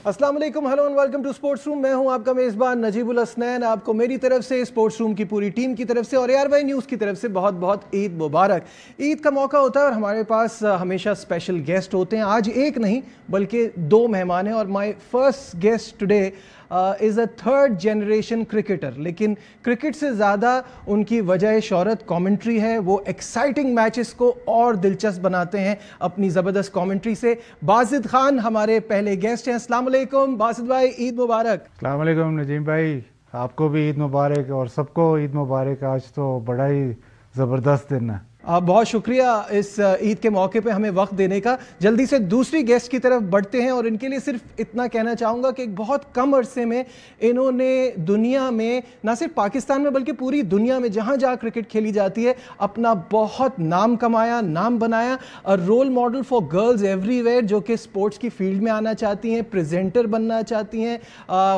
अस्सलाम वालेकुम, hello and welcome to sports room. मैं हूं आपका मेज़बान नजीबुल हसनैन। आपको मेरी तरफ से, स्पोर्ट्स रूम की पूरी टीम की तरफ से और AR वाई न्यूज़ की तरफ से बहुत बहुत ईद मुबारक। ईद का मौका होता है और हमारे पास हमेशा स्पेशल गेस्ट होते हैं। आज एक नहीं बल्कि दो मेहमान हैं और my first guest today is a third generation cricketer. लेकिन क्रिकेट से ज़्यादा उनकी वजह शोहरत कमेंट्री है। वो एक्साइटिंग मैचेस को और दिलचस्प बनाते हैं अपनी ज़बरदस्त कमेंट्री से। बासित खान हमारे पहले गेस्ट हैं। अस्सलाम वालेकुम बासित भाई, ईद मुबारक। अस्सलाम वालेकुम नजीम भाई, आपको भी ईद मुबारक और सबको ईद मुबारक। आज तो बड़ा ही ज़बरदस्त दिन है। बहुत शुक्रिया इस ईद के मौके पे हमें वक्त देने का। जल्दी से दूसरी गेस्ट की तरफ बढ़ते हैं और इनके लिए सिर्फ इतना कहना चाहूँगा कि बहुत कम अरसे में इन्होंने दुनिया में, ना सिर्फ पाकिस्तान में बल्कि पूरी दुनिया में जहाँ जहाँ क्रिकेट खेली जाती है, अपना बहुत नाम कमाया, नाम बनाया। Role model for girls everywhere जो कि स्पोर्ट्स की फील्ड में आना चाहती हैं, प्रेजेंटर बनना चाहती हैं,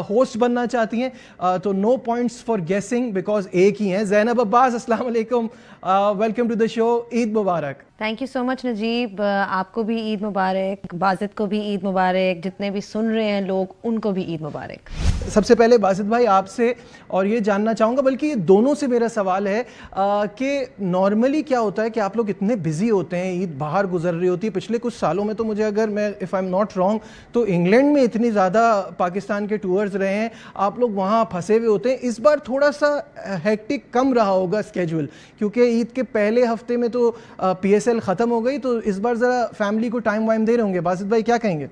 होस्ट बनना चाहती हैं। तो no points for guessing because एक ही हैं। ज़ैनब अब्बास, अस्सलाम वालेकुम, welcome to the show, Eid मुबारक। Thank you so much Najeeb, आपको भी ईद मुबारक, बासित को भी ईद मुबारक, जितने भी सुन रहे हैं लोग उनको भी ईद मुबारक। सबसे पहले बासित भाई आपसे और ये जानना चाहूँगा, बल्कि ये दोनों से मेरा सवाल है कि नॉर्मली क्या होता है कि आप लोग इतने बिजी होते हैं, ईद बाहर गुजर रही होती है। पिछले कुछ सालों में तो मुझे, अगर मैं if I am not wrong, तो इंग्लैंड में इतनी ज़्यादा पाकिस्तान के टूर्स रहे हैं, आप लोग वहाँ फंसे हुए होते हैं। इस बार थोड़ा सा हेक्टिक कम रहा होगा स्केड्यूल, क्योंकि ईद के पहले हफ्ते में तो PSL ख़त्म हो गई, तो इस बार ज़रा फैमिली को टाइम वाइम दे रहे होंगे। बासित भाई क्या कहेंगे?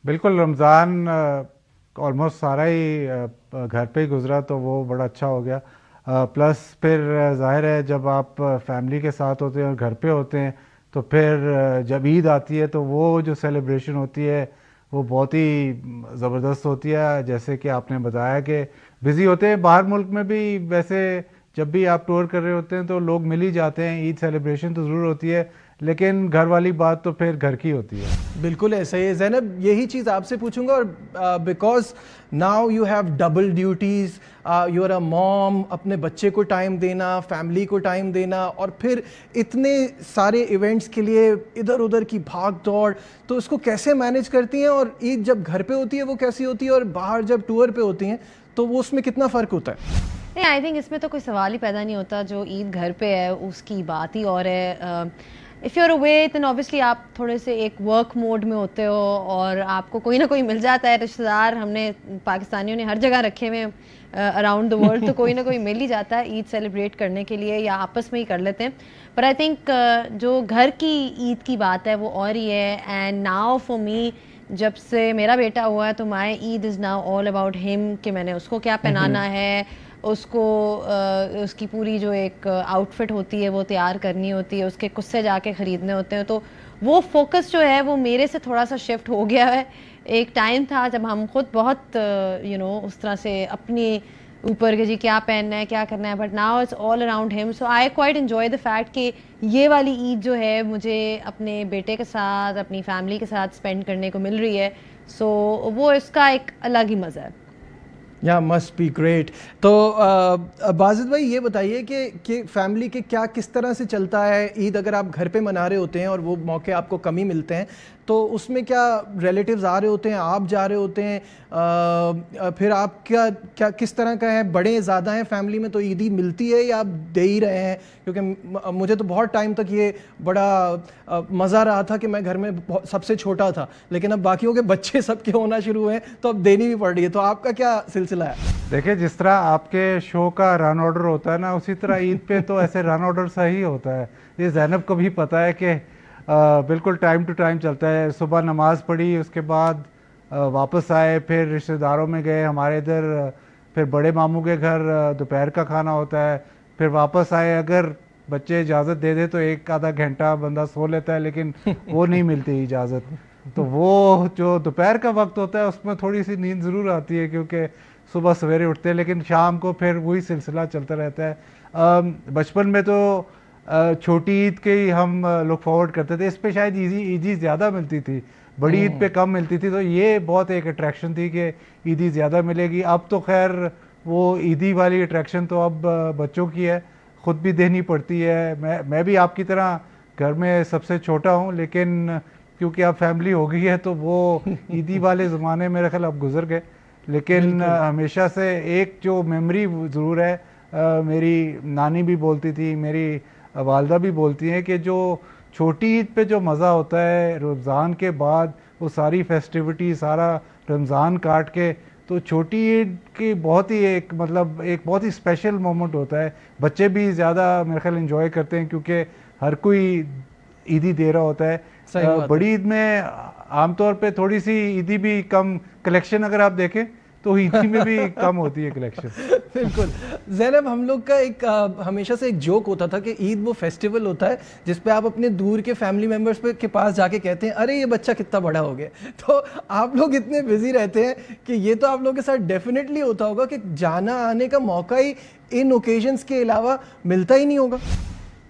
बिल्कुल, रमज़ान ऑलमोस्ट सारा ही घर पे ही गुजरा, तो वो बड़ा अच्छा हो गया। प्लस फिर जाहिर है जब आप फैमिली के साथ होते हैं और घर पे होते हैं, तो फिर जब ईद आती है तो वो जो सेलिब्रेशन होती है वो बहुत ही ज़बरदस्त होती है। जैसे कि आपने बताया कि बिज़ी होते हैं, बाहर मुल्क में भी वैसे जब भी आप टूर कर रहे होते हैं तो लोग मिल ही जाते हैं। ईद सेलिब्रेशन तो ज़रूर होती है, लेकिन घर वाली बात तो फिर घर की होती है। बिल्कुल ऐसा ही है ज़ैनब, यही चीज़ आपसे पूछूंगा। और because now you have double duties, you are a mom, अपने बच्चे को टाइम देना, फैमिली को टाइम देना, और फिर इतने सारे इवेंट्स के लिए इधर उधर की भाग दौड़, तो इसको कैसे मैनेज करती हैं? और ईद जब घर पे होती है वो कैसी होती है, और बाहर जब टूर पे होती हैं तो वो उसमें कितना फ़र्क होता है? नहीं, आई थिंक इसमें तो कोई सवाल ही पैदा नहीं होता। जो ईद घर पे है उसकी बात ही और है। If you are away then obviously आप थोड़े से एक वर्क मोड में होते हो और आपको कोई ना कोई मिल जाता है। रिश्तेदार हमने पाकिस्तानियों ने हर जगह रखे हुए अराउंड द वर्ल्ड, तो कोई ना कोई मिल ही जाता है ईद सेलिब्रेट करने के लिए, या आपस में ही कर लेते हैं। पर आई थिंक जो घर की ईद की बात है वो और ही है। एंड नाउ फॉर मी, जब से मेरा बेटा हुआ है तो my Eid is now all about him, कि मैंने उसको क्या पहनाना है, उसको उसकी पूरी जो एक आउटफिट होती है वो तैयार करनी होती है, उसके कुछ से जाके ख़रीदने होते हैं। तो वो फोकस जो है वो मेरे से थोड़ा सा शिफ्ट हो गया है। एक टाइम था जब हम खुद बहुत उस तरह से अपनी ऊपर के जी क्या पहनना है क्या करना है, but now it's all around him. So I quite enjoy the fact कि ये वाली ईद जो है मुझे अपने बेटे के साथ, अपनी फैमिली के साथ स्पेंड करने को मिल रही है। सो वो इसका एक अलग ही मज़ा है। या मस्ट बी ग्रेट। तो बासित भाई ये बताइए कि फैमिली के क्या किस तरह से चलता है ईद? अगर आप घर पे मना रहे होते हैं और वो मौके आपको कम ही मिलते हैं, तो उसमें क्या रिलेटिव्स आ रहे होते हैं, आप जा रहे होते हैं, फिर आप क्या किस तरह का है? बड़े ज़्यादा हैं फैमिली में तो ईदी मिलती है या आप दे ही रहे हैं? क्योंकि मुझे तो बहुत टाइम तक ये बड़ा मज़ा रहा था कि मैं घर में सबसे छोटा था, लेकिन अब बाकियों के बच्चे सबके होना शुरू हुए हैं तो अब देनी भी पड़ रही है। तो आपका क्या सिलसिला है? देखिए, जिस तरह आपके शो का रन ऑर्डर होता है ना, उसी तरह ईद पे तो ऐसे रन ऑर्डर सही होता है। ये ज़ैनब को भी पता है कि बिल्कुल टाइम टू टाइम चलता है। सुबह नमाज़ पढ़ी, उसके बाद वापस आए, फिर रिश्तेदारों में गए हमारे इधर, फिर बड़े मामू के घर दोपहर का खाना होता है, फिर वापस आए। अगर बच्चे इजाज़त दे दे तो एक आधा घंटा बंदा सो लेता है, लेकिन वो नहीं मिलती इजाज़त। तो वो जो दोपहर का वक्त होता है उसमें थोड़ी सी नींद ज़रूर आती है, क्योंकि सुबह सवेरे उठते हैं, लेकिन शाम को फिर वही सिलसिला चलता रहता है। बचपन में तो छोटी ईद के ही हम लुक फॉरवर्ड करते थे। इस पे शायद ईदी ज़्यादा मिलती थी, बड़ी ईद पे कम मिलती थी, तो ये बहुत एक अट्रैक्शन थी कि ईदी ज़्यादा मिलेगी। अब तो खैर वो ईदी वाली अट्रैक्शन तो अब बच्चों की है, ख़ुद भी देनी पड़ती है। मैं भी आपकी तरह घर में सबसे छोटा हूँ, लेकिन क्योंकि अब फैमिली हो गई है तो वो ईदी वाले ज़माने मेरे ख्याल अब गुजर गए। लेकिन हमेशा से एक जो मेमोरी ज़रूर है, मेरी नानी भी बोलती थी, मेरी वालदा भी बोलती हैं कि जो छोटी ईद पे जो मज़ा होता है रमज़ान के बाद, वो सारी फेस्टिविटी, सारा रमज़ान काट के, तो छोटी ईद की बहुत ही एक मतलब एक बहुत ही स्पेशल मोमेंट होता है। बच्चे भी ज़्यादा मेरे ख्याल एंजॉय करते हैं क्योंकि हर कोई ईदी दे रहा होता है। बड़ी ईद में आमतौर पे थोड़ी सी ईदी भी कम, कलेक्शन अगर आप देखें तो ईदी में भी कम होती है कलेक्शन। बिल्कुल ज़ैनब, हम लोग का एक हमेशा से एक जोक होता था कि ईद वो फेस्टिवल होता है जिसपे आप अपने दूर के फैमिली मेम्बर्स के पास जाके कहते हैं अरे ये बच्चा कितना बड़ा हो गया। तो आप लोग इतने बिजी रहते हैं कि ये तो आप लोगों के साथ डेफिनेटली होता होगा कि जाना आने का मौका ही इन ओकेजन्स के अलावा मिलता ही नहीं होगा।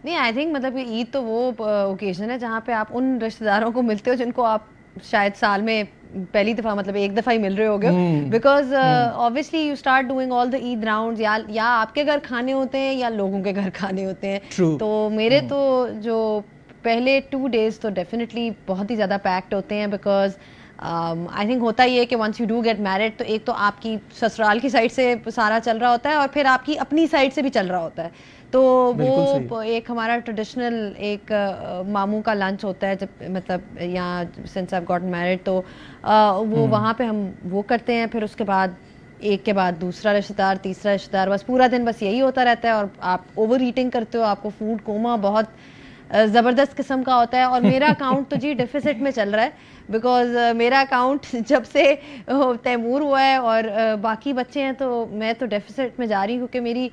नहीं, आई थिंक मतलब ईद तो वो ओकेजन है जहाँ पे आप उन रिश्तेदारों को मिलते हो जिनको आप शायद साल में पहली दफा मतलब एक दफा ही मिल रहे होगे, because obviously you start doing all the Eid rounds, या आपके घर खाने होते हैं या लोगों के घर खाने होते हैं। True. तो मेरे तो जो पहले 2 days तो डेफिनेटली बहुत ही ज़्यादा पैक्ड होते हैं, बिकॉज आई थिंक होता ही है कि once you do get married तो एक तो आपकी ससुराल की साइड से सारा चल रहा होता है और फिर आपकी अपनी साइड से भी चल रहा होता है। तो वो एक हमारा ट्रेडिशनल एक मामू का लंच होता है, जब मतलब यहाँ since I have gotten married, तो वो वहाँ पे हम वो करते हैं। फिर उसके बाद एक के बाद दूसरा रिश्तेदार, तीसरा रिश्तेदार, बस पूरा दिन बस यही होता रहता है। और आप ओवर ईटिंग करते हो, आपको फूड कोमा बहुत ज़बरदस्त किस्म का होता है। और मेरा अकाउंट तो जी डिफिसिट में चल रहा है, बिकॉज मेरा अकाउंट जब से तैमूर हुआ है और बाकी बच्चे हैं तो मैं तो डेफिसिट में जा रही हूँ, क्योंकि मेरी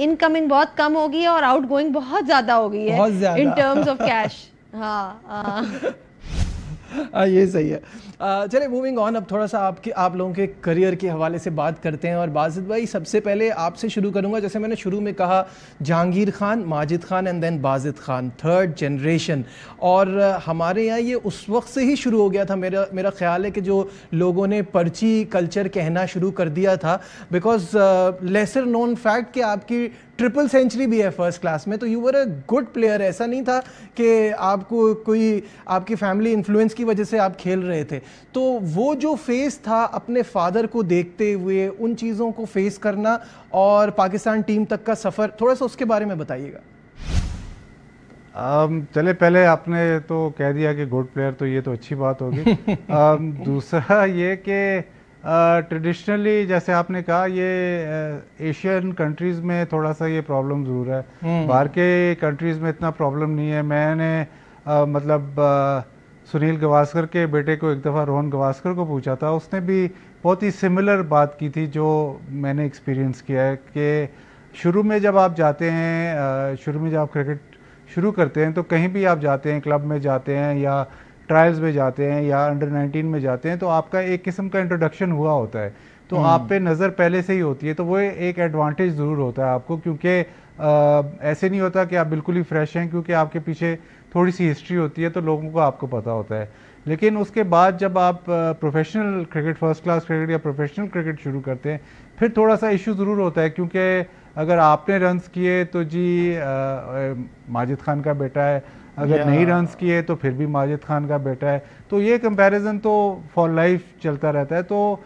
इनकमिंग बहुत कम हो गई है और आउट गोइंग बहुत ज़्यादा हो गई है इन टर्म्स ऑफ कैश। हाँ ये सही है। चलिए मूविंग ऑन, अब थोड़ा सा आप लोगों के करियर के हवाले से बात करते हैं। और बाजिद भाई, सबसे पहले आपसे शुरू करूंगा। जैसे मैंने शुरू में कहा, Jahangir Khan, Majid Khan and then Bajid Khan, 3rd generation. और हमारे यहाँ ये उस वक्त से ही शुरू हो गया था, मेरा ख्याल है कि जो लोगों ने पर्ची कल्चर कहना शुरू कर दिया था, बिकॉज लेसर नोन फैक्ट कि आपकी ट्रिपल सेंचुरी भी है फर्स्ट क्लास में, तो you were a good player. ऐसा नहीं था कि आपको कोई आपकी फैमिली इन्फ्लुएंस की वजह से आप खेल रहे थे। तो वो जो फेस था अपने फादर को देखते हुए, उन चीज़ों को फेस करना और पाकिस्तान टीम तक का सफ़र, थोड़ा सा उसके बारे में बताइएगा। चले, पहले आपने तो कह दिया कि गुड प्लेयर, तो ये तो अच्छी बात होगी। दूसरा ये कि ट्रेडिशनली जैसे आपने कहा, ये एशियन कंट्रीज़ में थोड़ा सा ये प्रॉब्लम ज़रूर है, बाहर के कंट्रीज़ में इतना प्रॉब्लम नहीं है। मैंने मतलब सुनील गावस्कर के बेटे को एक दफ़ा रोहन गावस्कर को पूछा था, उसने भी बहुत ही सिमिलर बात की थी जो मैंने एक्सपीरियंस किया है कि शुरू में जब आप जाते हैं, शुरू में जब आप क्रिकेट शुरू करते हैं तो कहीं भी आप जाते हैं, क्लब में जाते हैं या ट्रायल्स में जाते हैं या अंडर 19 में जाते हैं, तो आपका एक किस्म का इंट्रोडक्शन हुआ होता है, तो आप पे नज़र पहले से ही होती है। तो वो एक एडवांटेज ज़रूर होता है आपको, क्योंकि ऐसे नहीं होता कि आप बिल्कुल ही फ्रेश हैं, क्योंकि आपके पीछे थोड़ी सी हिस्ट्री होती है तो लोगों को आपको पता होता है। लेकिन उसके बाद जब आप professional cricket, first class cricket या प्रोफेशनल क्रिकेट शुरू करते हैं, फिर थोड़ा सा इशू ज़रूर होता है, क्योंकि अगर आपने रन्स किए तो जी माजिद खान का बेटा है, अगर नहीं रन्स किए तो फिर भी माजिद खान का बेटा है। तो ये कंपैरिजन तो फॉर लाइफ चलता रहता है। तो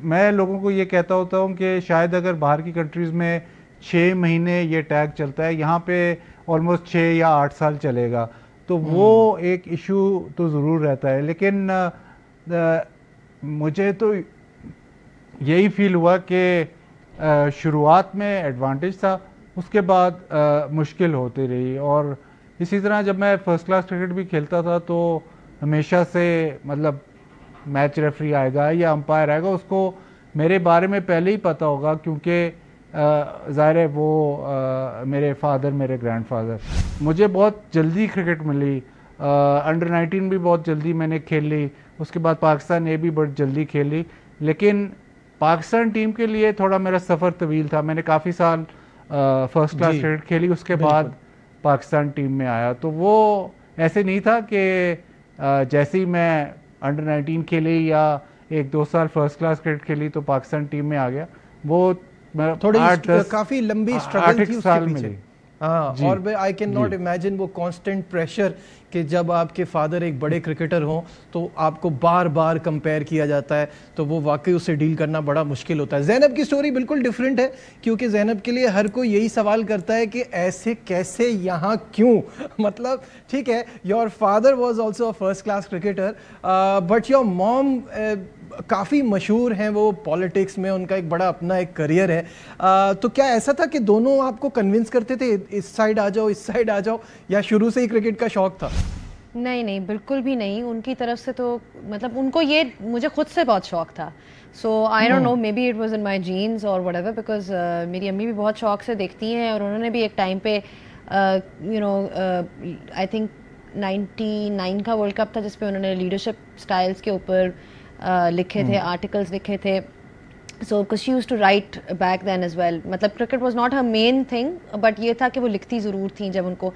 मैं लोगों को ये कहता होता हूँ कि शायद अगर बाहर की कंट्रीज़ में 6 महीने ये टैग चलता है, यहाँ पे ऑलमोस्ट 6 या 8 साल चलेगा, तो वो एक इशू तो ज़रूर रहता है। लेकिन मुझे तो यही फील हुआ कि शुरुआत में एडवांटेज था, उसके बाद मुश्किल होती रही। और इसी तरह जब मैं फर्स्ट क्लास क्रिकेट भी खेलता था तो हमेशा से मतलब मैच रेफरी आएगा या अंपायर आएगा, उसको मेरे बारे में पहले ही पता होगा, क्योंकि ज़ाहिर है वो मेरे फादर, मेरे ग्रैंडफादर। मुझे बहुत जल्दी क्रिकेट मिली, अंडर 19 भी बहुत जल्दी मैंने खेल ली, उसके बाद पाकिस्तान ए भी बहुत जल्दी खेली। लेकिन पाकिस्तान टीम के लिए थोड़ा मेरा सफ़र तवील था, मैंने काफ़ी साल फर्स्ट क्लास क्रिकेट खेली, उसके बाद पाकिस्तान टीम में आया। तो वो ऐसे नहीं था कि जैसे ही मैं अंडर 19 खेली या 1-2 साल फर्स्ट क्लास क्रिकेट खेली तो पाकिस्तान टीम में आ गया। वो थोड़ी काफ़ी लंबी स्ट्रगल थी उसके पीछे। हाँ, और आई कैन नॉट इमेजिन वो कांस्टेंट प्रेशर कि जब आपके फादर एक बड़े क्रिकेटर हों तो आपको बार बार कंपेयर किया जाता है, तो वो वाकई उससे डील करना बड़ा मुश्किल होता है। ज़ैनब की स्टोरी बिल्कुल डिफरेंट है, क्योंकि ज़ैनब के लिए हर कोई यही सवाल करता है कि ऐसे कैसे, यहाँ क्यों। मतलब ठीक है, your father was also a first class cricketer, but your mom काफ़ी मशहूर हैं वो पॉलिटिक्स में, उनका एक बड़ा अपना एक करियर है। तो क्या ऐसा था कि दोनों आपको कन्विंस करते थे इस साइड आ जाओ, इस साइड आ जाओ, या शुरू से ही क्रिकेट का शौक था? नहीं नहीं, बिल्कुल भी नहीं। उनकी तरफ से तो मतलब उनको ये मुझे खुद से बहुत शौक था। So I don't know, maybe it was in my genes और व्हाटएवर, बिकॉज मेरी अम्मी भी बहुत शौक से देखती हैं और उन्होंने भी एक टाइम पे यू नो आई थिंक 99 का वर्ल्ड कप था जिसपे उन्होंने लीडरशिप स्टाइल्स के ऊपर लिखे थे, आर्टिकल्स लिखे थे। So because she used to write back then as well. मतलब cricket was not her main thing, but ये था कि वो लिखती ज़रूर थी जब उनको।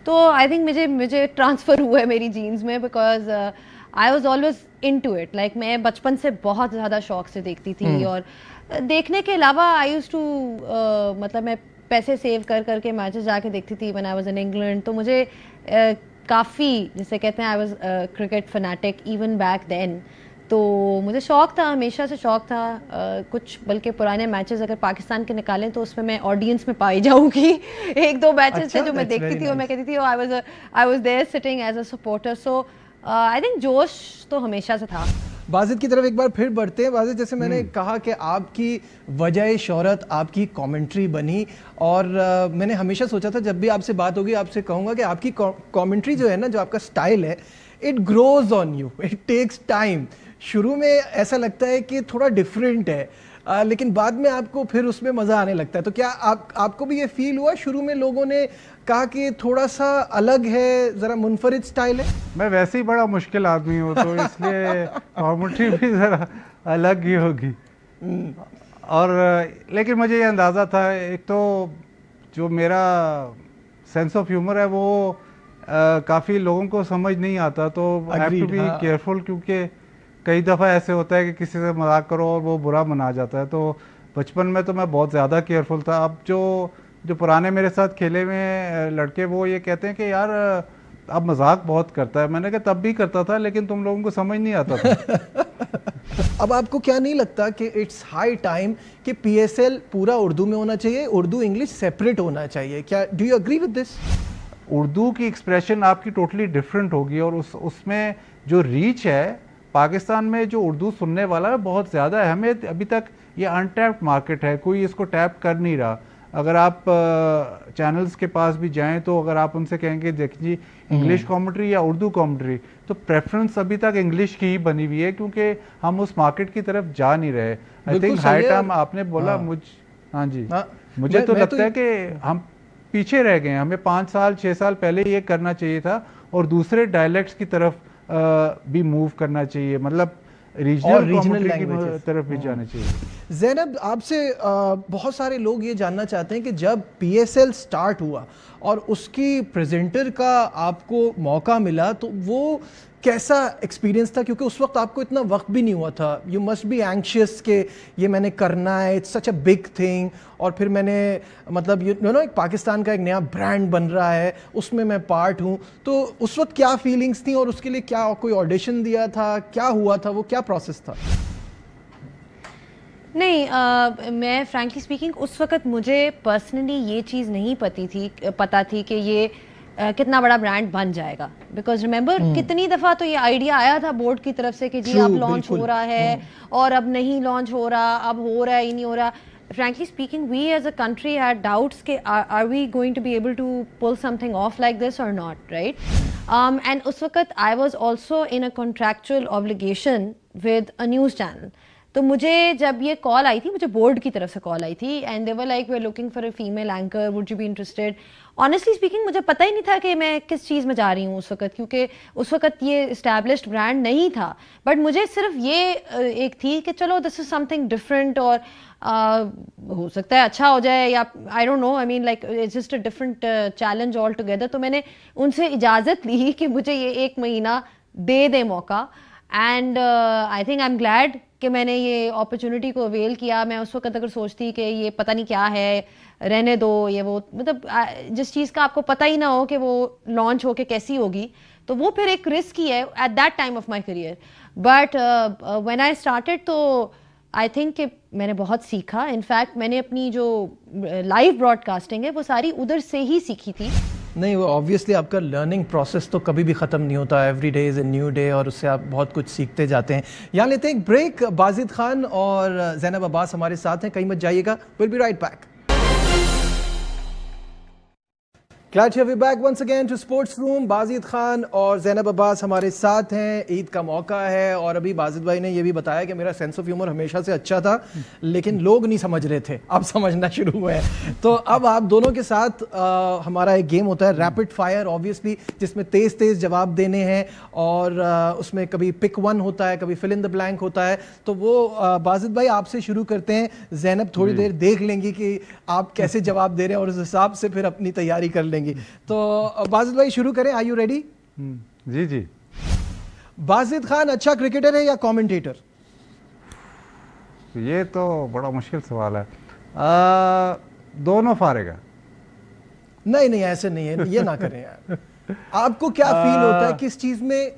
तो आई थिंक मुझे ट्रांसफ़र हुआ है मेरी जीन्स में, because I was always into इट। लाइक मैं बचपन से बहुत ज़्यादा शौक से देखती थी, और देखने के अलावा आई यूज टू मतलब मैं पैसे सेव कर करके मैचेस जाके देखती थी when I was in England. तो मुझे काफ़ी, जिसे कहते हैं, I was cricket fanatic even back then. तो मुझे शौक था, हमेशा से शौक था। कुछ बल्कि पुराने मैचेस अगर पाकिस्तान के निकालें तो उसमें मैं ऑडियंस में पाई जाऊंगी। एक दो मैचेस थे जो मैं देखती थी और मैं कहती थी I was there sitting as a supporter. So I think जोश तो हमेशा से था। बाजिद की तरफ एक बार फिर बढ़ते हैं। बाजिद, जैसे मैंने कहा कि आपकी वजह शोहरत आपकी कमेंट्री बनी, और मैंने हमेशा सोचा था जब भी आपसे बात होगी आपसे कहूँगा कि आपकी कमेंट्री जो है ना, जो आपका स्टाइल है, it grows on you, it takes time. शुरू में ऐसा लगता है कि थोड़ा डिफरेंट है, लेकिन बाद में आपको फिर उसमें मज़ा आने लगता है। तो क्या आपको भी ये फील हुआ शुरू में लोगों ने कहा कि थोड़ा सा अलग है, ज़रा मुनफरिद स्टाइल है? मैं वैसे ही बड़ा मुश्किल आदमी हूँ, तो इसलिए कॉमेंट्री भी ज़रा अलग ही होगी। और लेकिन मुझे ये अंदाज़ा था, एक तो जो मेरा सेंस ऑफ ह्यूमर है वो काफ़ी लोगों को समझ नहीं आता, तो I have to be careful, क्योंकि कई दफ़ा ऐसे होता है कि किसी से मजाक करो और वो बुरा मना जाता है। तो बचपन में तो मैं बहुत ज़्यादा केयरफुल था। अब जो पुराने मेरे साथ खेले हुए लड़के, वो ये कहते हैं कि यार अब मजाक बहुत करता है। मैंने कहा तब भी करता था, लेकिन तुम लोगों को समझ नहीं आता था। अब आपको क्या नहीं लगता कि इट्स हाई टाइम कि PSL पूरा उर्दू में होना चाहिए, उर्दू इंग्लिश सेपरेट होना चाहिए? क्या do you agree with this? Urdu की एक्सप्रेशन आपकी टोटली डिफरेंट होगी, और उसमें जो रीच है, पाकिस्तान में जो उर्दू सुनने वाला है बहुत ज़्यादा है। हमें अभी तक ये अनटैप्ड मार्केट है, कोई इसको टैप कर नहीं रहा। अगर आप चैनल्स के पास भी जाएं तो अगर आप उनसे कहेंगे देखिए जी इंग्लिश कमेंट्री या उर्दू कमेंट्री, तो प्रेफरेंस अभी तक इंग्लिश की ही बनी हुई है, क्योंकि हम उस मार्केट की तरफ जा नहीं रहे। आई थिंक हाई टाइम, आपने बोला हाँ जी, मुझे तो लगता है कि हम पीछे रह गए हैं। हमें 5 साल 6 साल पहले ये करना चाहिए था, और दूसरे डायलेक्ट्स की तरफ भी मूव करना चाहिए, मतलब रीजनल लैंग्वेज की तरफ भी जाना चाहिए। ज़ैनब, आपसे बहुत सारे लोग ये जानना चाहते हैं कि जब PSL स्टार्ट हुआ और उसकी प्रेजेंटर का आपको मौका मिला, तो वो कैसा एक्सपीरियंस था? क्योंकि उस वक्त आपको इतना वक्त भी नहीं हुआ था। यू मस्ट बी एंग्शियस कि ये मैंने करना है, it's such a big thing, और फिर मैंने मतलब यू नो एक पाकिस्तान का एक नया ब्रांड बन रहा है, उसमें मैं पार्ट हूँ। तो उस वक्त क्या फीलिंग्स थी, और उसके लिए क्या कोई ऑडिशन दिया था, क्या हुआ था, वो क्या प्रोसेस था? नहीं, मैं फ्रैंकली स्पीकिंग उस वक्त मुझे पर्सनली ये चीज़ नहीं पता थी कि ये कितना बड़ा ब्रांड बन जाएगा। बिकॉज रिमेंबर कितनी दफ़ा तो ये आइडिया आया था बोर्ड की तरफ से कि जी अब लॉन्च हो रहा है, और अब नहीं लॉन्च हो रहा, अब हो रहा है ही नहीं हो रहा। frankly speaking, we as a country had doubts कि are we going to be able to pull something off like this or not, right? And उस वक्त I was also in a contractual obligation with a news channel. तो मुझे जब ये call आई थी, मुझे बोर्ड की तरफ से कॉल आई थी, and they were like we are looking for a female anchor, would you be interested? Honestly speaking मुझे पता ही नहीं था कि मैं किस चीज़ में जा रही हूँ उस वक्त, क्योंकि उस वक्त ये इस्टेब्लिश्ड ब्रांड नहीं था। बट मुझे सिर्फ ये एक थी कि चलो दिस इज समथिंग डिफरेंट, और हो सकता है अच्छा हो जाए, या आई don't no, I mean like it's just a different challenge all together. तो मैंने उनसे इजाज़त ली कि मुझे ये 1 महीना दे दे मौका, and I think I am glad कि मैंने ये अपॉर्चुनिटी को अवेल किया। मैं उस वक्त अगर सोचती कि ये पता नहीं क्या है, रहने दो ये वो, मतलब जिस चीज़ का आपको पता ही ना हो कि वो लॉन्च होके कैसी होगी, तो वो फिर एक रिस्क ही है at that time of my career. But when I started तो आई थिंक कि मैंने बहुत सीखा. इनफैक्ट मैंने अपनी जो लाइव ब्रॉडकास्टिंग है वो सारी उधर से ही सीखी थी. नहीं, वो ऑब्वियसली आपका लर्निंग प्रोसेस तो कभी भी ख़त्म नहीं होता. Every day is a new day और उससे आप बहुत कुछ सीखते जाते हैं. यहाँ लेते हैं एक ब्रेक. बाजिद खान और ज़ैनब अब्बास हमारे साथ हैं, कहीं मत जाइएगा. Will be right back. Glad to have you back once again to Sports Room. Wajid Khan और ज़ैनब अब्बास हमारे साथ हैं. ईद का मौका है और अभी बाजिद भाई ने ये भी बताया कि मेरा सेंस ऑफ ह्यूमर हमेशा से अच्छा था, लेकिन लोग नहीं समझ रहे थे, अब समझना शुरू हुआ है. तो अब आप दोनों के साथ हमारा एक गेम होता है रैपिड फायर, ऑब्वियसली, जिसमें तेज़ तेज़ जवाब देने हैं और उसमें कभी पिक वन होता है, कभी फिल इन द ब्लैंक होता है. तो वो बाजिद भाई आपसे शुरू करते हैं. ज़ैनब थोड़ी देर देख लेंगी कि आप कैसे जवाब दे रहे हैं और उस हिसाब से फिर अपनी तैयारी कर लेंगी. तो बाजिद भाई शुरू करें. Are you ready? जी जी. बाजिद खान अच्छा क्रिकेटर है या कमेंटेटर? ये तो बड़ा मुश्किल सवाल है. दोनों फारिग है. नहीं नहीं, ऐसे नहीं है, ये ना करें यार. आपको क्या फील होता है, किस चीज में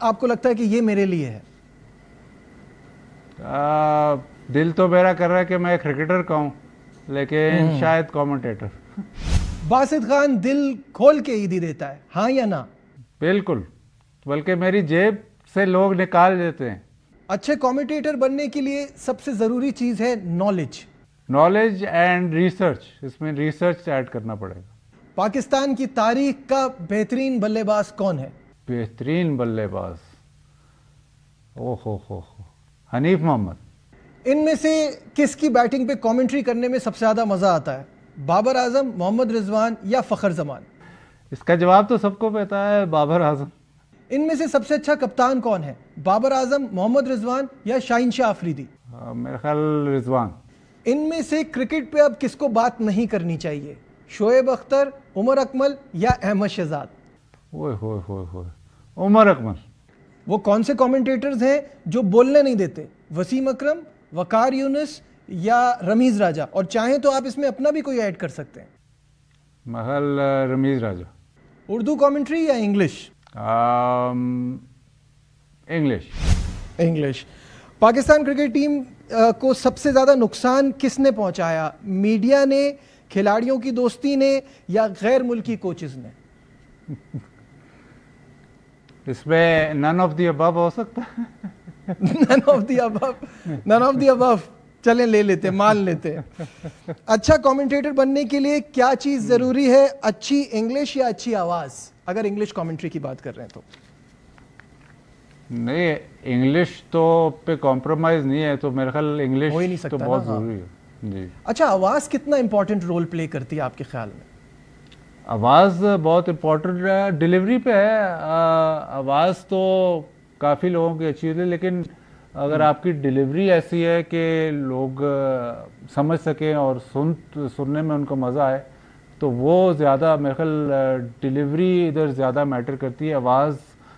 आपको लगता है कि ये मेरे लिए है? दिल तो मेरा कर रहा है कि मैं क्रिकेटर कहूँ, लेकिन शायद कमेंटेटर. बासित खान दिल खोल के ईदी देता है, हाँ या ना? बिल्कुल, बल्कि मेरी जेब से लोग निकाल देते हैं. अच्छे कमेंटेटर बनने के लिए सबसे जरूरी चीज है नॉलेज एंड रिसर्च. इसमें रिसर्च ऐड करना पड़ेगा. पाकिस्तान की तारीख का बेहतरीन बल्लेबाज कौन है? बेहतरीन बल्लेबाज, ओहो, हनीफ मोहम्मद. इनमें से किसकी बैटिंग पे कमेंट्री करने में सबसे ज्यादा मजा आता है? बाबर आजम, मोहम्मद रिजवान या फखर जमान? इसका जवाब तो सबको पता है, बाबर आजम. इनमें से सबसे अच्छा कप्तान कौन है? बाबर आजम, मोहम्मद रिजवान या शाहीन शाह अफरीदी? मेरा ख्याल रिजवान. इनमें से क्रिकेट पे अब किसको बात नहीं करनी चाहिए? शोएब अख्तर, उमर अकमल या अहमद शहजाद? ओए उमर अकमल. वो कौन से कमेंटेटर्स हैं जो बोलने नहीं देते? वसीम अकरम, वकार यूनुस या रमीज राजा? और चाहें तो आप इसमें अपना भी कोई ऐड कर सकते हैं. महल रमीज राजा. उर्दू कमेंट्री या English? English. Pakistan cricket team को सबसे ज्यादा नुकसान किसने पहुंचाया? मीडिया ने, खिलाड़ियों की दोस्ती ने या गैर मुल्की कोचेस ने? इसमें नन ऑफ द अबव हो सकता है. None of the above. चलें, ले लेते, मान लेते. अच्छा कमेंटेटर बनने के लिए क्या चीज जरूरी है? अच्छी इंग्लिश या अच्छी आवाज, अगर इंग्लिश कमेंट्री की बात कर रहे हैं तो? नहीं, इंग्लिश तो पे कॉम्प्रोमाइज नहीं है, तो मेरे ख्याल इंग्लिश हो ही नहीं सकता तो बहुत हाँ. जरूरी है जी. अच्छा, आवाज कितना इंपॉर्टेंट रोल प्ले करती है आपके ख्याल में? आवाज़ बहुत इम्पोर्टेंट है. डिलीवरी पे है. आवाज़ तो काफ़ी लोगों की अच्छी होती है, लेकिन अगर आपकी डिलीवरी ऐसी है कि लोग समझ सकें और सुनने में उनको मज़ा आए, तो वो ज़्यादा मेरे ख्याल डिलीवरी इधर ज़्यादा मैटर करती है. आवाज़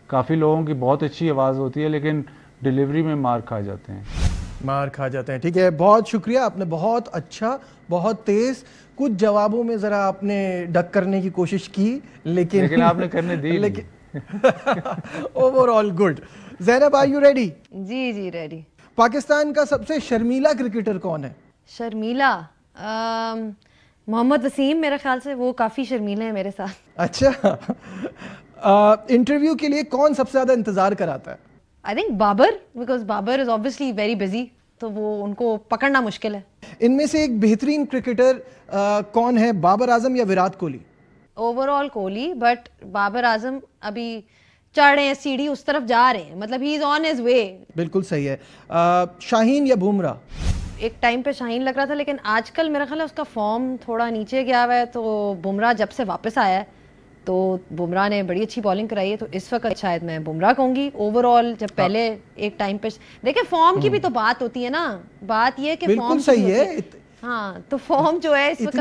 काफ़ी लोगों की बहुत अच्छी आवाज़ होती है, लेकिन डिलीवरी में मार खा जाते हैं. ठीक है, बहुत शुक्रिया. आपने बहुत अच्छा, बहुत तेज, कुछ जवाबों में ज़रा आपने डक करने की कोशिश की, लेकिन आपने करने दी. लेकिन overall good. Zainab, are you ready? जी रेडी. पाकिस्तान का सबसे शर्मीला क्रिकेटर कौन है? शर्मीला? मोहम्मद वसीम, मेरे ख्याल से वो काफ़ी शर्मीले हैं मेरे साथ. अच्छा. इंटरव्यू के लिए कौन सबसे ज़्यादा इंतज़ार कराता है? I think Babar, because Babar is obviously very busy, तो वो उनको पकड़ना मुश्किल है. इनमें से एक बेहतरीन क्रिकेटर कौन है? बाबर आजम या विराट कोहली? ओवरऑल कोहली, बट बाबर आजम अभी चढ़ रहे हैं सीढ़ी, उस तरफ जा रहे हैं, मतलब he is on his way. बिल्कुल सही है. शाहीन या बुमराह? एक टाइम पे शाहीन लग रहा था, लेकिन आजकल मेरा ख्याल है उसका फॉर्म थोड़ा नीचे गया हुआ है, तो बुमराह जब से वापस आया है तो बुमराह ने बड़ी अच्छी बॉलिंग कराई है, तो इस वक्त शायद मैं बुमराह कहूंगी. ओवरऑल जब पहले एक टाइम पे देखिए, फॉर्म की भी तो बात होती है ना. बात ये है कि बिल्कुल सही है. हाँ, तो फॉर्म जो है इस वक्त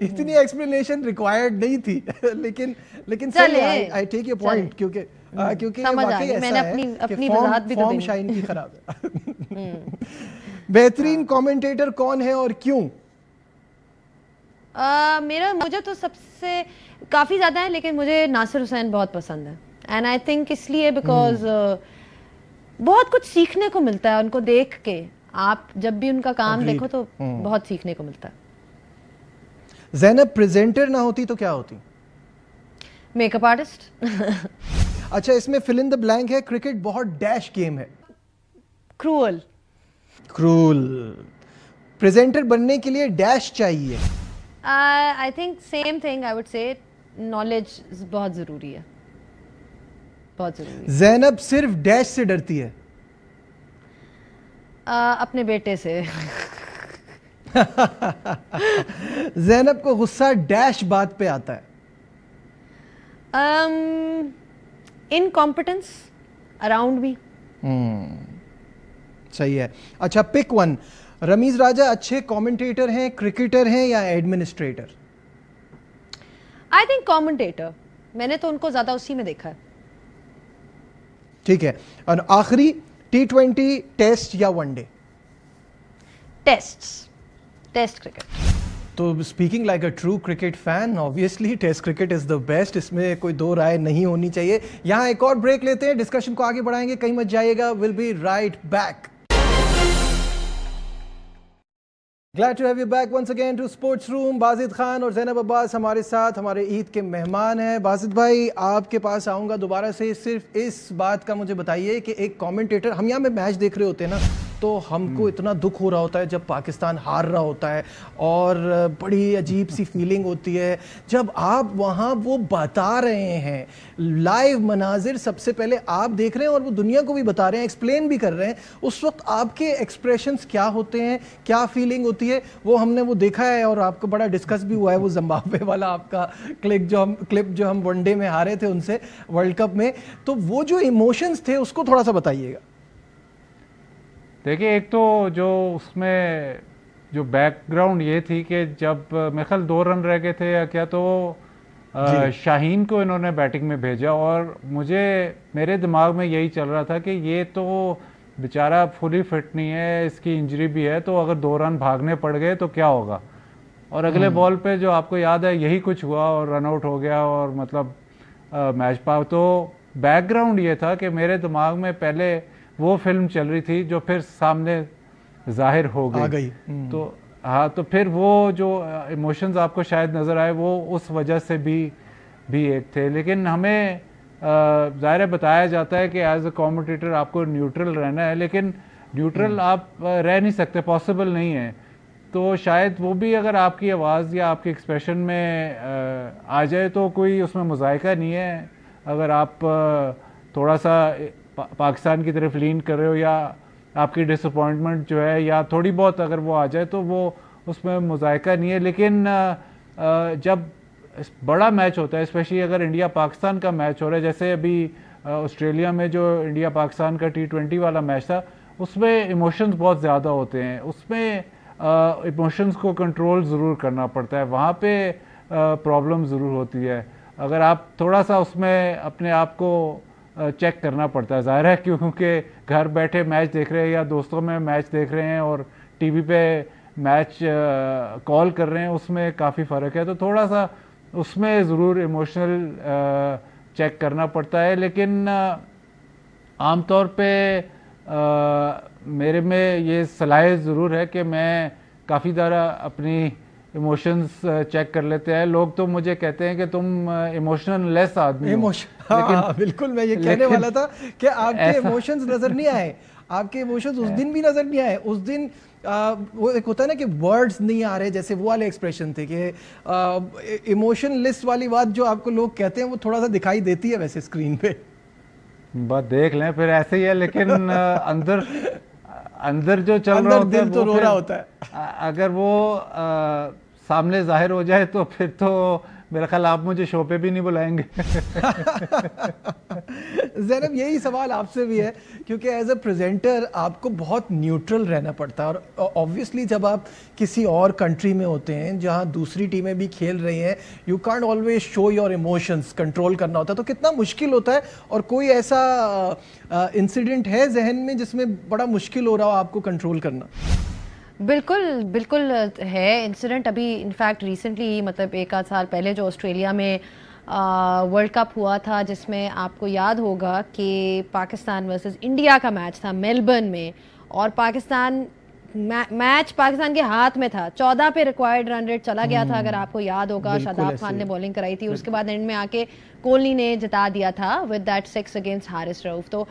इतनी एक्सप्लेनेशन रिक्वायर्ड नहीं थी. लेकिन सही है. आई टेक योर पॉइंट, क्योंकि वाकई ऐसा मैंने अपनी वजाहत भी तो फॉर्म शाहीन की खराब है. बेहतरीन कमेंटेटर कौन है और क्यों? मुझे तो सबसे काफ़ी ज़्यादा है, लेकिन मुझे नासिर हुसैन बहुत पसंद है। एंड आई थिंक इसलिए बिकॉज बहुत कुछ सीखने को मिलता है उनको देख के। आप जब भी उनका काम देखो तो बहुत सीखने को मिलता है। ज़ैनब प्रेजेंटर ना होती तो क्या होती? Makeup artist. अच्छा, इसमें फिल इन द ब्लैंक है। क्रिकेट बहुत डैश गेम है। क्रूअल। क्रूल। प्रेजेंटर बनने के लिए डैश चाहिए। I think same thing I would say, knowledge बहुत जरूरी है, बहुत जरूरी है। ज़ैनब सिर्फ डैश से डरती है। अपने बेटे से। ज़ैनब को गुस्सा डैश बात पे आता है। Incompetence around me. सही है। अच्छा, पिक वन। रमीज राजा अच्छे कमेंटेटर हैं, क्रिकेटर हैं या एडमिनिस्ट्रेटर? I think commentator. मैंने तो उनको ज्यादा उसी में देखा है। ठीक है। और आखिरी, T20 टेस्ट या वनडे? Test cricket. तो speaking like a true cricket fan, obviously test cricket is the best, इसमें कोई दो राय नहीं होनी चाहिए। यहां एक और ब्रेक लेते हैं, डिस्कशन को आगे बढ़ाएंगे, कहीं मत जाइएगा। Will be right back. Glad to have you back once again to Sports Room। Wajid Khan और ज़ैनब अब्बास हमारे साथ, हमारे ईद के मेहमान हैं। बाजिद भाई, आपके पास आऊँगा दोबारा से। सिर्फ इस बात का मुझे बताइए कि एक कमेंटेटर, हम यहाँ में मैच देख रहे होते हैं ना, तो हमको इतना दुख हो रहा होता है जब पाकिस्तान हार रहा होता है, और बड़ी अजीब सी फीलिंग होती है जब आप वहाँ वो बता रहे हैं लाइव मनाजिर, सबसे पहले आप देख रहे हैं और वो दुनिया को भी बता रहे हैं, एक्सप्लेन भी कर रहे हैं। उस वक्त आपके एक्सप्रेशंस क्या होते हैं, क्या फीलिंग होती है, वो हमने वो देखा है और आपको बड़ा डिस्कस भी हुआ है। वो जिम्बाब्वे वाला आपका क्लिप जो हम वनडे में हारे थे उनसे वर्ल्ड कप में, तो वो जो इमोशंस थे उसको थोड़ा सा बताइएगा। देखिए, एक तो जो उसमें जो बैकग्राउंड ये थी कि जब मेरे ख्याल 2 रन रह गए थे या क्या, तो शाहीन को इन्होंने बैटिंग में भेजा, और मेरे दिमाग में यही चल रहा था कि ये तो बेचारा फुली फिट नहीं है, इसकी इंजरी भी है, तो अगर 2 रन भागने पड़ गए तो क्या होगा। और अगले बॉल पे जो आपको याद है यही कुछ हुआ और रन आउट हो गया, और मतलब मैच पास। तो बैकग्राउंड ये था कि मेरे दिमाग में पहले वो फिल्म चल रही थी जो फिर सामने जाहिर हो गई। तो हाँ, तो फिर वो जो इमोशंस आपको शायद नज़र आए वो उस वजह से भी एक थे। लेकिन हमें ज़ाहिर बताया जाता है कि एज अ कमेंटेटर आपको न्यूट्रल रहना है, लेकिन न्यूट्रल आप रह नहीं सकते, पॉसिबल नहीं है। तो शायद वो भी अगर आपकी आवाज़ या आपके एक्सप्रेशन में आ जाए तो कोई उसमें मुज़ायका नहीं है। अगर आप थोड़ा सा पाकिस्तान की तरफ लीन कर रहे हो, या आपकी डिसअपॉइंटमेंट जो है या थोड़ी बहुत अगर वो आ जाए, तो वो उसमें मुज़ायका नहीं है। लेकिन जब बड़ा मैच होता है, स्पेशली अगर इंडिया पाकिस्तान का मैच हो रहा है, जैसे अभी ऑस्ट्रेलिया में जो इंडिया पाकिस्तान का T20 वाला मैच था, उसमें इमोशंस बहुत ज़्यादा होते हैं। उसमें इमोशंस को कंट्रोल ज़रूर करना पड़ता है, वहाँ पे प्रॉब्लम ज़रूर होती है। अगर आप थोड़ा सा उसमें अपने आप को चेक करना पड़ता है, ज़ाहिर है, क्योंकि घर बैठे मैच देख रहे हैं या दोस्तों में मैच देख रहे हैं और टीवी पे मैच कॉल कर रहे हैं, उसमें काफ़ी फ़र्क है। तो थोड़ा सा उसमें ज़रूर इमोशनल चेक करना पड़ता है। लेकिन आमतौर पे मेरे में ये सलाहियत ज़रूर है कि मैं काफ़ी ज़्यादा अपनी इमोशंस चेक कर लेते हैं। लोग तो मुझे कहते हैं कि तुम इमोशनल लेस आदमी हो। हाँ, बिल्कुल, मैं ये कहने वाला था कि आपके इमोशंस नज़र नहीं आए। आपके इमोशंस उस दिन भी नज़र नहीं आए। उस दिन वो एक होता है ना कि वर्ड्स नहीं आ रहे, जैसे वो वाले एक्सप्रेशन थे कि इमोशनलेस वाली बात जो आपको लोग कहते हैं वो थोड़ा सा दिखाई देती है वैसे स्क्रीन पे। बात देख लें, फिर ऐसे ही है। लेकिन अंदर जो चल रहा होता है, दिल तो रो रहा होता है। अगर वो सामने जाहिर हो जाए तो फिर तो मेरा ख्याल आप मुझे शो पे भी नहीं बुलाएंगे। ज़ैनब, यही सवाल आपसे भी है, क्योंकि एज अ प्रेजेंटर आपको बहुत न्यूट्रल रहना पड़ता है, और ऑब्वियसली जब आप किसी और कंट्री में होते हैं जहां दूसरी टीमें भी खेल रही हैं, you can't always show your emotions, control करना होता है, तो कितना मुश्किल होता है। और कोई ऐसा इंसिडेंट है जहन में जिसमें बड़ा मुश्किल हो रहा हो आपको कंट्रोल करना? बिल्कुल बिल्कुल है इंसिडेंट। अभी इनफैक्ट रिसेंटली, मतलब एक आध साल पहले, जो ऑस्ट्रेलिया में वर्ल्ड कप हुआ था, जिसमें आपको याद होगा कि पाकिस्तान वर्सेस इंडिया का मैच था मेलबर्न में, और पाकिस्तान मैच पाकिस्तान के हाथ में था। 14 पे रिक्वायर्ड रन रेट चला गया था, अगर आपको याद होगा। शादाब खान ने बॉलिंग कराई थी, उसके बाद एंड में आके कोहली ने जिता दिया था with that 6 against Haris Rauf. तो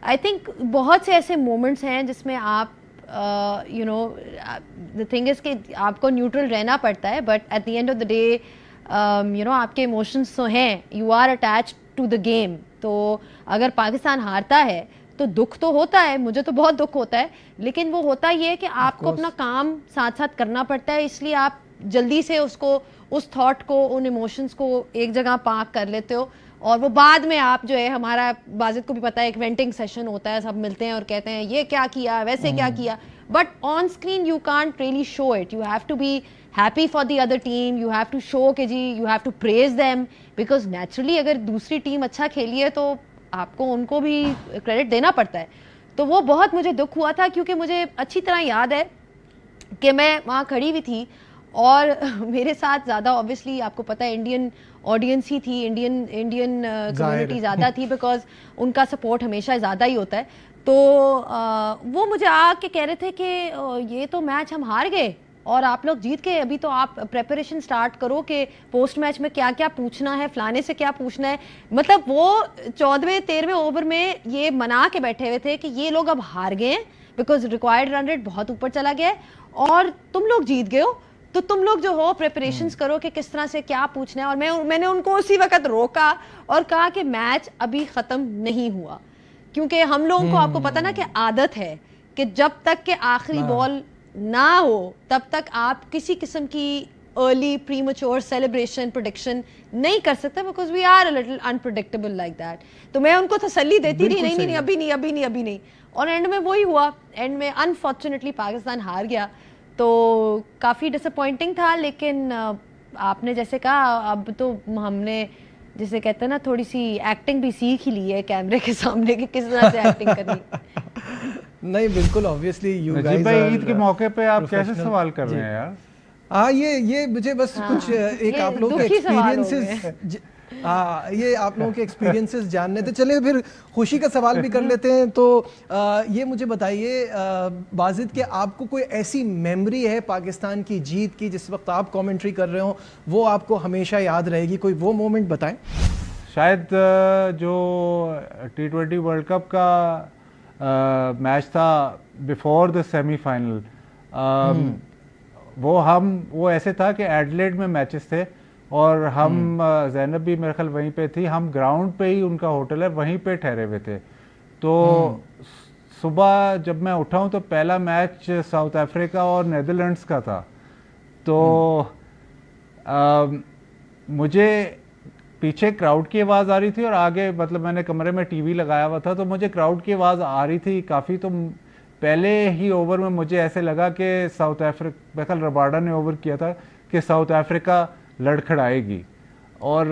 आई थिंक बहुत से ऐसे मोमेंट्स हैं जिसमें आप you know the thing is कि आपको न्यूट्रल रहना पड़ता है, but at the end of the day you know आपके इमोशंस तो हैं, you are attached to the game. तो अगर पाकिस्तान हारता है तो दुख तो होता है, मुझे तो बहुत दुख होता है, लेकिन वो होता ये है कि आपको अपना काम साथ साथ करना पड़ता है, इसलिए आप जल्दी से उसको, उस थॉट को, उन इमोशंस को एक जगह पार्क कर लेते हो, और वो बाद में आप जो है, हमारा बाजिद को भी पता है, एक वेंटिंग सेशन होता है, सब मिलते हैं और कहते हैं ये क्या किया, वैसे क्या किया, but on screen you can't really show it. You have to be happy for the other team, you have to show कि जी you have to praise them, because naturally अगर दूसरी टीम अच्छा खेली है तो आपको उनको भी क्रेडिट देना पड़ता है। तो वो बहुत मुझे दुख हुआ था, क्योंकि मुझे अच्छी तरह याद है कि मैं वहाँ खड़ी हुई थी, और मेरे साथ ज़्यादा ऑब्वियसली आपको पता है इंडियन ऑडियंस ही थी, इंडियन कम्युनिटी ज़्यादा थी, बिकॉज उनका सपोर्ट हमेशा ज़्यादा ही होता है। तो वो मुझे आके कह रहे थे कि ये तो मैच हम हार गए और आप लोग जीत गए, अभी तो आप प्रेपरेशन स्टार्ट करो कि पोस्ट मैच में क्या क्या पूछना है, फलाने से क्या पूछना है। मतलब वो 14वें 13वें ओवर में ये मना के बैठे हुए थे कि ये लोग अब हार गए हैं, बिकॉज रिक्वायर्ड रन रेट बहुत ऊपर चला गया है, और तुम लोग जीत गए हो, तो तुम लोग जो हो प्रिपरेशंस करो कि किस तरह से क्या पूछना है। और मैंने उनको उसी वक्त रोका और कहा कि मैच अभी ख़त्म नहीं हुआ, क्योंकि हम लोगों को, आपको पता ना कि आदत है कि जब तक के आखिरी बॉल ना हो तब तक आप किसी किस्म की अर्ली प्रीमैच्योर सेलिब्रेशन प्रेडिक्शन नहीं कर सकते, because we are a little unpredictable like that. तो मैं उनको तसल्ली देती रही, नहीं अभी नहीं अभी नहीं अभी नहीं, और एंड में वही हुआ। एंड में अनफॉर्चुनेटली पाकिस्तान हार गया, तो काफ़ी डिसअपॉइंटिंग था। लेकिन आपने जैसे कहा, अब तो हमने जिसे कहते हैं ना, थोड़ी सी एक्टिंग भी सीख ही ली है कैमरे के सामने कि किस तरह से एक्टिंग करनी। नहीं, बिल्कुल ऑब्वियसली यू गाइस भाई, ईद के मौके पे आप कैसे सवाल कर रहे हैं यार? हाँ, ये मुझे बस कुछ एक आप लोगों के एक्सपीरियंसेस, ये आप लोगों के एक्सपीरियंसेस जानने थे। चलिए फिर खुशी का सवाल भी कर लेते हैं। तो ये मुझे बताइए बाजिद, कि आपको कोई ऐसी मेमोरी है पाकिस्तान की जीत की जिस वक्त आप कमेंट्री कर रहे हो, वो आपको हमेशा याद रहेगी? कोई वो मोमेंट बताएं। शायद जो T20 वर्ल्ड कप का मैच था बिफोर द सेमीफाइनल, वो ऐसे था कि एडलेड में मैचेस थे, और हम ज़ैनब भी मेरे ख्याल वहीं पे थी, हम ग्राउंड पे ही, उनका होटल है वहीं पे ठहरे हुए थे। तो सुबह जब मैं उठा हूँ तो पहला मैच साउथ अफ्रीका और नेदरलैंड्स का था। तो मुझे पीछे क्राउड की आवाज़ आ रही थी, और आगे मतलब मैंने कमरे में टीवी लगाया हुआ था, तो मुझे क्राउड की आवाज़ आ रही थी काफ़ी। तो पहले ही ओवर में मुझे ऐसे लगा कि साउथ अफ्रीका, मेरे रबाडा ने ओवर किया था, कि साउथ अफ्रीका लड़खड़ाएगी, और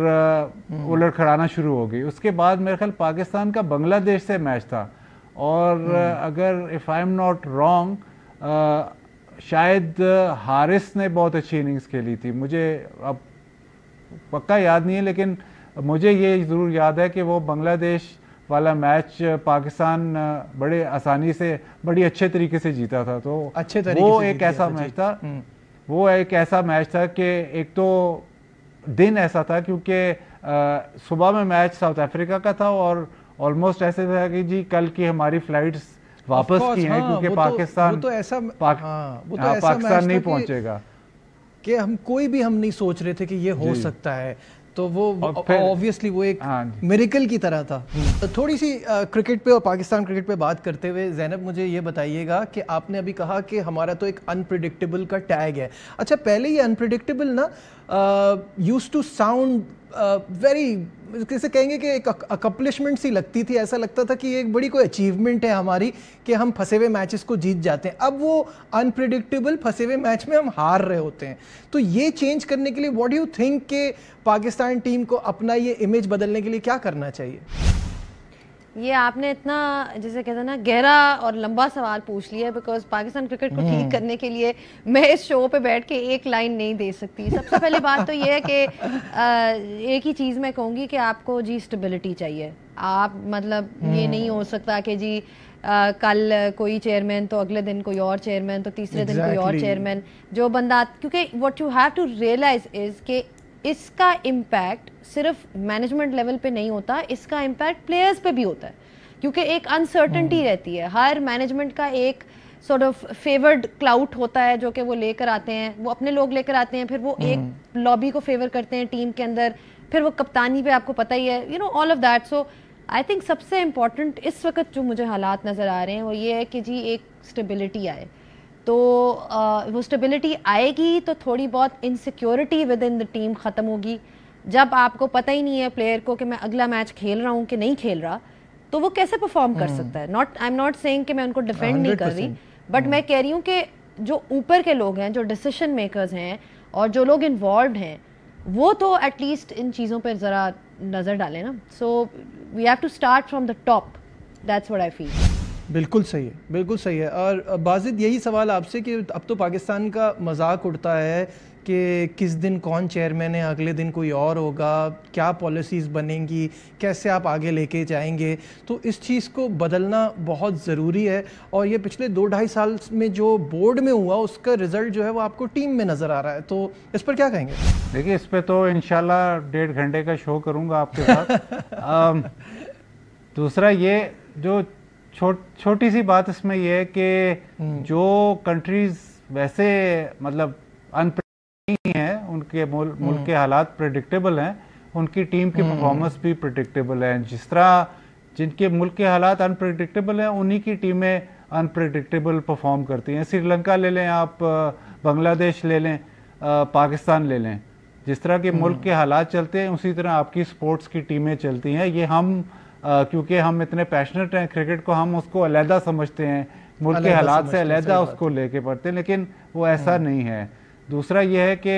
वो लड़खड़ाना शुरू हो गई। उसके बाद मेरे ख्याल पाकिस्तान का बांग्लादेश से मैच था, और अगर if I am not wrong शायद हारिस ने बहुत अच्छी इनिंग्स खेली थी, मुझे अब पक्का याद नहीं है, लेकिन मुझे ये ज़रूर याद है कि वो बांग्लादेश वाला मैच पाकिस्तान बड़े आसानी से, बड़ी अच्छे तरीके से जीता था। तो अच्छे तरीके वो से एक ऐसा मैच था, वो एक ऐसा मैच था कि एक तो दिन ऐसा था क्योंकि सुबह में मैच साउथ अफ्रीका का था, और ऑलमोस्ट ऐसे था कि जी कल की हमारी फ्लाइट्स वापस की हैं, क्योंकि पाकिस्तान पाकिस्तान नहीं पहुंचेगा, कि हम कोई भी हम नहीं सोच रहे थे कि ये हो सकता है। तो वो ऑब्वियसली वो एक हाँ मिरेकल की तरह था। तो थोड़ी सी क्रिकेट पे और पाकिस्तान क्रिकेट पे बात करते हुए ज़ैनब मुझे ये बताइएगा कि आपने अभी कहा कि हमारा तो एक अनप्रिडिक्टेबल का टैग है। अच्छा, पहले ये अनप्रिडिक्टेबल ना यूज्ड टू साउंड वेरी, कैसे कहेंगे कि एक अकम्पलिशमेंट सी लगती थी, ऐसा लगता था कि ये एक बड़ी कोई अचीवमेंट है हमारी कि हम फंसे हुए मैचेस को जीत जाते हैं। अब वो अनप्रिडिक्टेबल फंसे हुए मैच में हम हार रहे होते हैं। तो ये चेंज करने के लिए व्हाट डू यू थिंक कि पाकिस्तान टीम को अपना ये इमेज बदलने के लिए क्या करना चाहिए? ये आपने इतना जैसे कहते हैं ना गहरा और लंबा सवाल पूछ लिया, बिकॉज पाकिस्तान क्रिकेट को ठीक करने के लिए मैं इस शो पे बैठ के एक लाइन नहीं दे सकती। सबसे पहली बात तो ये है कि एक ही चीज़ मैं कहूँगी कि आपको जी स्टेबिलिटी चाहिए। आप मतलब ये नहीं हो सकता कि जी कल कोई चेयरमैन तो अगले दिन कोई और चेयरमैन तो तीसरे दिन कोई और चेयरमैन, जो बंदा, क्योंकि what you have to realise is कि इसका इम्पैक्ट सिर्फ मैनेजमेंट लेवल पे नहीं होता, इसका इम्पैक्ट प्लेयर्स पे भी होता है, क्योंकि एक अनसर्टेनिटी रहती है। हर मैनेजमेंट का एक सॉर्ट ऑफ फेवर्ड क्लाउट होता है जो कि वो लेकर आते हैं, वो अपने लोग लेकर आते हैं, फिर वो एक लॉबी को फेवर करते हैं टीम के अंदर, फिर वो कप्तानी पे आपको पता ही है, you know all of that. So I think सबसे इम्पॉर्टेंट इस वक्त जो मुझे हालात नज़र आ रहे हैं वो ये है कि जी एक स्टेबिलिटी आए। तो वो स्टेबिलिटी आएगी तो थोड़ी बहुत insecurity with in the team ख़त्म होगी। जब आपको पता ही नहीं है प्लेयर को कि मैं अगला मैच खेल रहा हूँ कि नहीं खेल रहा, तो वो कैसे परफॉर्म कर सकता है? आई एम नॉट सेइंग कि मैं उनको डिफेंड नहीं कर रही, बट मैं कह रही हूँ कि जो ऊपर के लोग हैं, जो डिसीजन मेकर्स हैं और जो लोग इन्वॉल्व हैं, वो तो एटलीस्ट इन चीज़ों पर ज़रा नज़र डालें ना। So we have to start from the top, that's what I feel. बिल्कुल सही है, बिल्कुल सही है। और बाजिद यही सवाल आपसे कि अब तो पाकिस्तान का मजाक उड़ता है कि किस दिन कौन चेयरमैन है, अगले दिन कोई और होगा, क्या पॉलिसीज़ बनेंगी, कैसे आप आगे लेके जाएंगे। तो इस चीज़ को बदलना बहुत ज़रूरी है। और ये पिछले 2-2.5 साल में जो बोर्ड में हुआ उसका रिज़ल्ट जो है वो आपको टीम में नज़र आ रहा है, तो इस पर क्या कहेंगे? देखिए, इस पर तो इंशाल्लाह 1.5 घंटे का शो करूँगा आपके साथ। दूसरा ये जो छोटी सी बात इसमें यह है कि जो कंट्रीज वैसे मतलब अनप्रेडिक्टेबल नहीं है, उनके मुल्क के हालात प्रेडिक्टेबल हैं, उनकी टीम की परफॉर्मेंस भी प्रेडिक्टेबल है। जिस तरह जिनके मुल्क के हालात अनप्रेडिक्टेबल हैं, उन्हीं की टीमें अनप्रेडिक्टेबल परफॉर्म करती हैं। श्रीलंका ले लें आप, बांग्लादेश ले लें, पाकिस्तान ले लें, जिस तरह के मुल्क के हालात चलते हैं उसी तरह आपकी स्पोर्ट्स की टीमें चलती हैं। ये हम क्योंकि हम इतने पैशनेट हैं क्रिकेट को, हम उसको अलहदा समझते हैं, मुल्क के हालात से अलहदा उसको लेके पढ़ते हैं, लेकिन वो ऐसा नहीं है। दूसरा ये है कि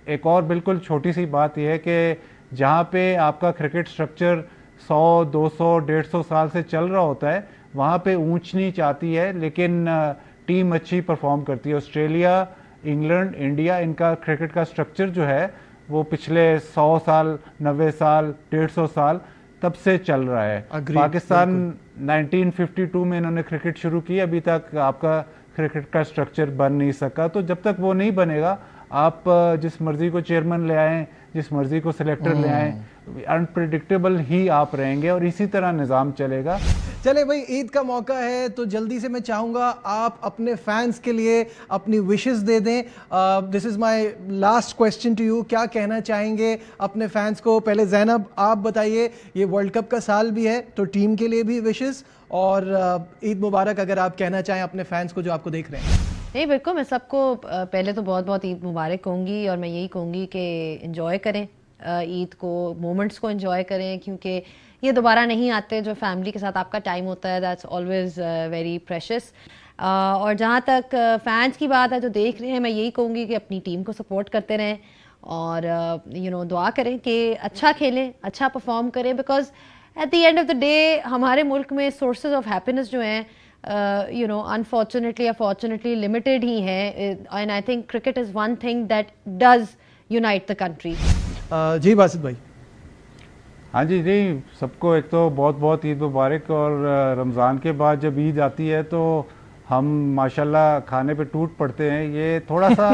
एक और बिल्कुल छोटी सी बात यह है कि जहाँ पे आपका क्रिकेट स्ट्रक्चर 100, 200, 150 साल से चल रहा होता है, वहाँ पे ऊंच नीच आती है, लेकिन टीम अच्छी परफॉर्म करती है। ऑस्ट्रेलिया, इंग्लैंड, इंडिया, इनका क्रिकेट का स्ट्रक्चर जो है वो पिछले 100 साल, 90 साल, 150 साल तब से चल रहा है। पाकिस्तान 1952 में इन्होंने क्रिकेट शुरू की, अभी तक आपका क्रिकेट का स्ट्रक्चर बन नहीं सका। तो जब तक वो नहीं बनेगा, आप जिस मर्जी को चेयरमैन ले आएँ, जिस मर्जी को सिलेक्टर ले आएँ, अनप्रिडिक्टेबल ही आप रहेंगे और इसी तरह निज़ाम चलेगा। चले भाई, ईद का मौका है तो जल्दी से मैं चाहूँगा आप अपने फैंस के लिए अपनी विशेस दे दें। This is my last question to you, क्या कहना चाहेंगे अपने फैंस को? पहले ज़ैनब आप बताइए, ये वर्ल्ड कप का साल भी है तो टीम के लिए भी विशेस, और ईद मुबारक अगर आप कहना चाहें अपने फैंस को जो आपको देख रहे हैं। नहीं, बिल्कुल, मैं सबको पहले तो बहुत बहुत ईद मुबारक कहूँगी, और मैं यही कहूँगी कि एंजॉय करें ईद को, मोमेंट्स को एंजॉय करें, क्योंकि ये दोबारा नहीं आते। जो फैमिली के साथ आपका टाइम होता है, दैट्स ऑलवेज वेरी प्रेशियस। और जहाँ तक फैंस की बात है जो देख रहे हैं, मैं यही कहूँगी कि अपनी टीम को सपोर्ट करते रहें और दुआ करें कि अच्छा खेलें, अच्छा परफॉर्म करें, because at the end of the day हमारे मुल्क में सोर्सेज ऑफ हैप्पीनेस जो हैं अनफॉर्चुनेटली या फॉर्चुनेटली लिमिटेड ही हैं, and I think cricket is one thing that does unite the country. जी बासित भाई। हाँ जी, सबको एक तो बहुत बहुत ईद मुबारक। और रमज़ान के बाद जब ईद आती है तो हम माशाल्लाह खाने पे टूट पड़ते हैं। ये थोड़ा सा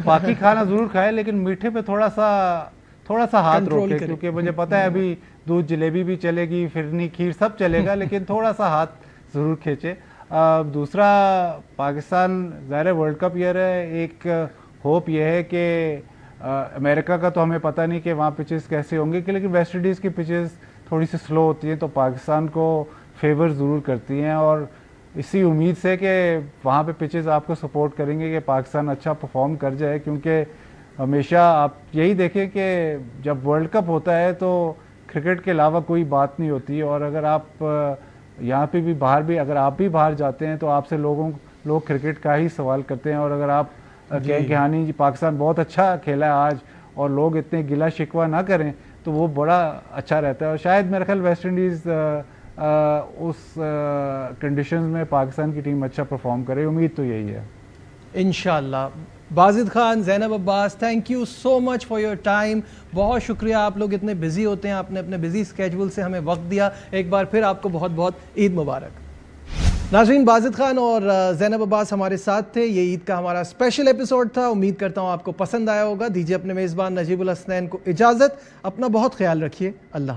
बाकी खाना ज़रूर खाए, लेकिन मीठे पे थोड़ा सा हाथ रोके, क्योंकि मुझे पता है अभी दूध जलेबी भी चलेगी, फिरनी, खीर सब चलेगा, लेकिन थोड़ा सा हाथ ज़रूर खींचे। दूसरा, पाकिस्तान ज़ाहिर वर्ल्ड कप ईयर है, एक होप यह है कि अमेरिका का तो हमें पता नहीं कि वहाँ पिचेस कैसे होंगे, कि लेकिन वेस्ट इंडीज़ की पिचेस थोड़ी सी स्लो होती हैं तो पाकिस्तान को फेवर ज़रूर करती हैं। और इसी उम्मीद से कि वहाँ पे पिचेस आपको सपोर्ट करेंगे कि पाकिस्तान अच्छा परफॉर्म कर जाए, क्योंकि हमेशा आप यही देखें कि जब वर्ल्ड कप होता है तो क्रिकेट के अलावा कोई बात नहीं होती। और अगर आप यहाँ पे भी बाहर भी अगर आप भी बाहर जाते हैं तो आपसे लोग क्रिकेट का ही सवाल करते हैं। और अगर आप कहें कि हाँ नहीं जी पाकिस्तान बहुत अच्छा खेला है आज और लोग इतने गिला शिकवा ना करें तो वो बड़ा अच्छा रहता है। और शायद मेरा ख्याल वेस्ट इंडीज़ उस कंडीशंस में पाकिस्तान की टीम अच्छा परफॉर्म करे, उम्मीद तो यही है इंशाल्लाह। Wajid Khan, Zainab Abbas, thank you so much for your time. बहुत शुक्रिया, आप लोग इतने बिजी होते हैं, आपने अपने बिजी स्केड्यूल से हमें वक्त दिया। एक बार फिर आपको बहुत बहुत ईद मुबारक। नाज़रीन, बाजिद खान और ज़ैनब अब्बास हमारे साथ थे। ये ईद का हमारा स्पेशल एपिसोड था। उम्मीद करता हूँ आपको पसंद आया होगा। दीजिए अपने मेज़बान नजीबुल हसनैन को इजाज़त। अपना बहुत ख्याल रखिए। अल्लाह हाफ़िज़।